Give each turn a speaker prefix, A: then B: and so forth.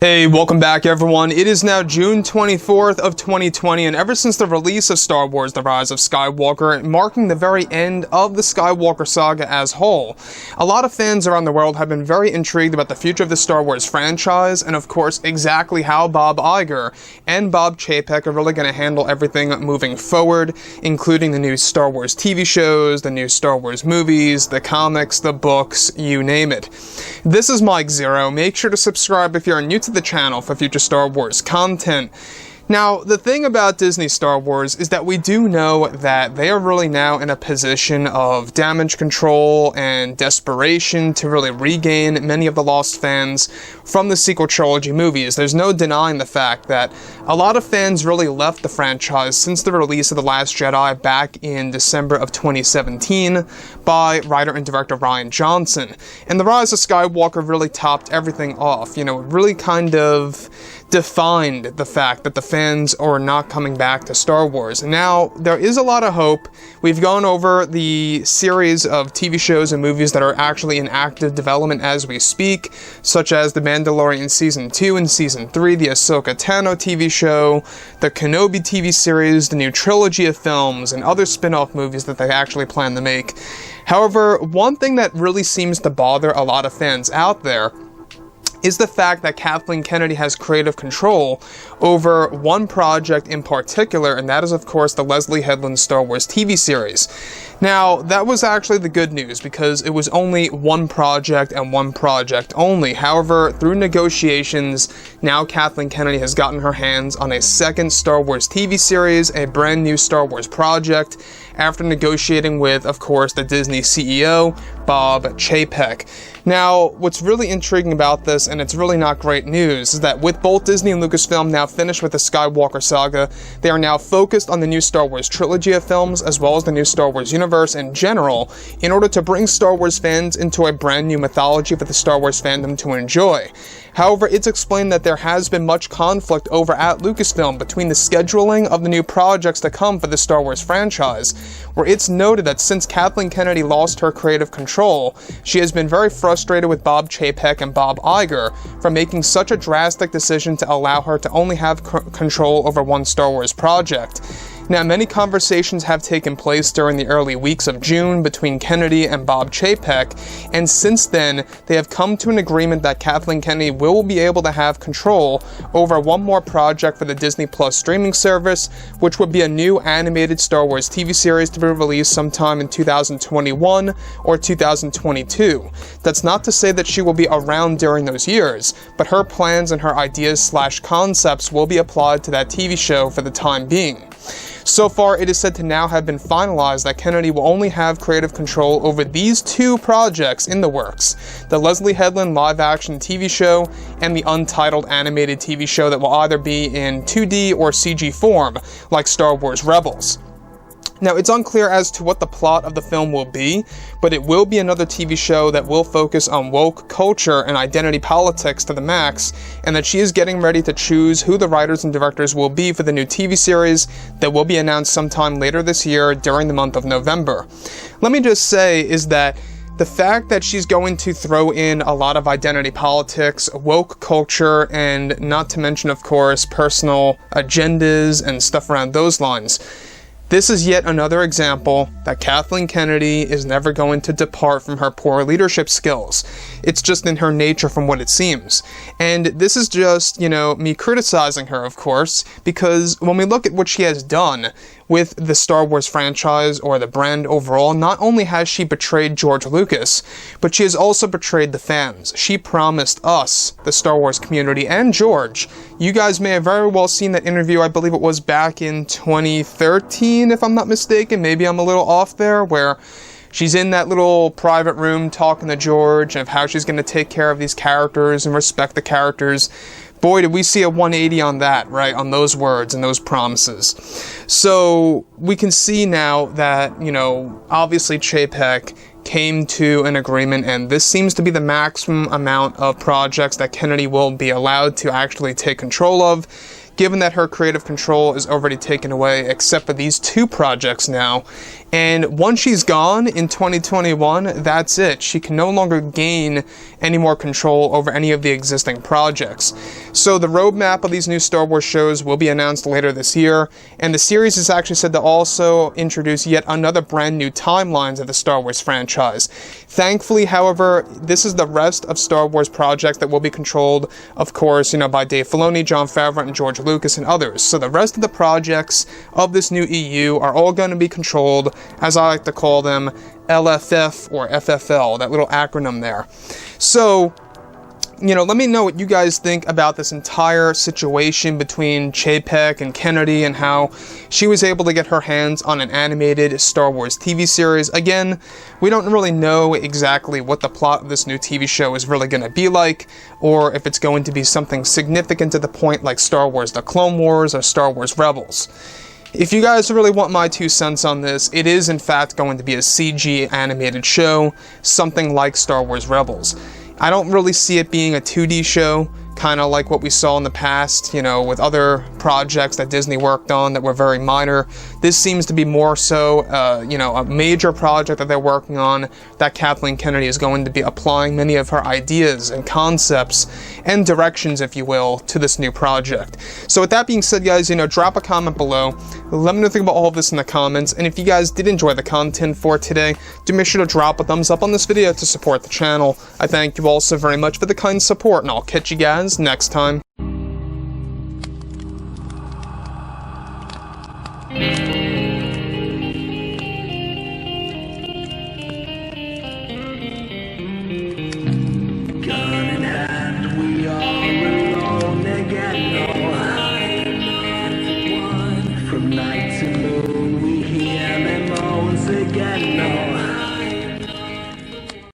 A: Hey, welcome back everyone. It is now June 24th of 2020, and ever since the release of Star Wars The Rise of Skywalker, marking the very end of the Skywalker saga as whole, a lot of fans around the world have been very intrigued about the future of the Star Wars franchise, and of course exactly how Bob Iger and Bob Chaypek are really going to handle everything moving forward, including the new Star Wars TV shows, the new Star Wars movies, the comics, the books, you name it. This is Mike ZEROH. Make sure to subscribe if you're new to the channel for future Star Wars content. Now, the thing about Disney Star Wars is that we do know that they are really now in a position of damage control and desperation to really regain many of the lost fans from the sequel trilogy movies. There's no denying the fact that a lot of fans really left the franchise since the release of The Last Jedi back in December of 2017 by writer and director Rian Johnson. And The Rise of Skywalker really topped everything off. You know, it really kind of defined the fact that the fans are not coming back to Star Wars. Now, there is a lot of hope. We've gone over the series of TV shows and movies that are actually in active development as we speak, such as The Mandalorian Season 2 and Season 3, the Ahsoka Tano TV show, the Kenobi TV series, the new trilogy of films, and other spin-off movies that they actually plan to make. However, one thing that really seems to bother a lot of fans out there is the fact that Kathleen Kennedy has creative control over one project in particular, and that is, of course, the Leslie Headland Star Wars TV series. Now, that was actually the good news, because it was only one project and one project only. However, through negotiations, now Kathleen Kennedy has gotten her hands on a second Star Wars TV series, a brand new Star Wars project, after negotiating with, of course, the Disney CEO, Bob Chaypek. Now, what's really intriguing about this, and it's really not great news, is that with both Disney and Lucasfilm now finished with the Skywalker saga, they are now focused on the new Star Wars trilogy of films, as well as the new Star Wars universe in general, in order to bring Star Wars fans into a brand new mythology for the Star Wars fandom to enjoy. However, it's explained that there has been much conflict over at Lucasfilm between the scheduling of the new projects to come for the Star Wars franchise, where it's noted that since Kathleen Kennedy lost her creative control, she has been very frustrated with Bob Chaypek and Bob Iger for making such a drastic decision to allow her to only have control over one Star Wars project. Now, many conversations have taken place during the early weeks of June between Kennedy and Bob Chaypek, and since then, they have come to an agreement that Kathleen Kennedy will be able to have control over one more project for the Disney Plus streaming service, which would be a new animated Star Wars TV series to be released sometime in 2021 or 2022. That's not to say that she will be around during those years, but her plans and her ideas/concepts will be applied to that TV show for the time being. So far, it is said to now have been finalized that Kennedy will only have creative control over these two projects in the works: the Leslie Headland live-action TV show and the untitled animated TV show that will either be in 2D or CG form, like Star Wars Rebels. Now, it's unclear as to what the plot of the film will be, but it will be another TV show that will focus on woke culture and identity politics to the max, and that she is getting ready to choose who the writers and directors will be for the new TV series that will be announced sometime later this year during the month of November. Let me just say is that the fact that she's going to throw in a lot of identity politics, woke culture, and not to mention, of course, personal agendas and stuff around those lines, this is yet another example that Kathleen Kennedy is never going to depart from her poor leadership skills. It's just in her nature from what it seems. And this is just, me criticizing her, of course, because when we look at what she has done with the Star Wars franchise or the brand overall, not only has she betrayed George Lucas, but she has also betrayed the fans. She promised us, the Star Wars community, and George. You guys may have very well seen that interview, I believe it was back in 2013, if I'm not mistaken. Maybe I'm a little off there, where she's in that little private room talking to George of how she's going to take care of these characters and respect the characters. Boy, did we see a 180 on that, right? On those words and those promises. So we can see now that, obviously Chaypek came to an agreement, and this seems to be the maximum amount of projects that Kennedy will be allowed to actually take control of. given that her creative control is already taken away, except for these 2 projects now. And once she's gone in 2021, that's it. She can no longer gain any more control over any of the existing projects. So the roadmap of these new Star Wars shows will be announced later this year, and the series is actually said to also introduce yet another brand new timelines of the Star Wars franchise. Thankfully, however, this is the rest of Star Wars projects that will be controlled, of course, by Dave Filoni, Jon Favreau, and George Lucas and others. So the rest of the projects of this new EU are all going to be controlled, as I like to call them, LFF or FFL, that little acronym there. So, let me know what you guys think about this entire situation between Chaypek and Kennedy and how she was able to get her hands on an animated Star Wars TV series. Again, we don't really know exactly what the plot of this new TV show is really going to be like, or if it's going to be something significant to the point like Star Wars The Clone Wars or Star Wars Rebels. If you guys really want my 2 cents on this, it is in fact going to be a CG animated show, something like Star Wars Rebels. I don't really see it being a 2D show, kind of like what we saw in the past, with other projects that Disney worked on that were very minor. This seems to be more so, a major project that they're working on, that Kathleen Kennedy is going to be applying many of her ideas and concepts and directions, if you will, to this new project. So with that being said, guys, drop a comment below. Let me know what you think about all of this in the comments, and if you guys did enjoy the content for today, do make sure to drop a thumbs up on this video to support the channel. I thank you all so very much for the kind support, and I'll catch you guys next time.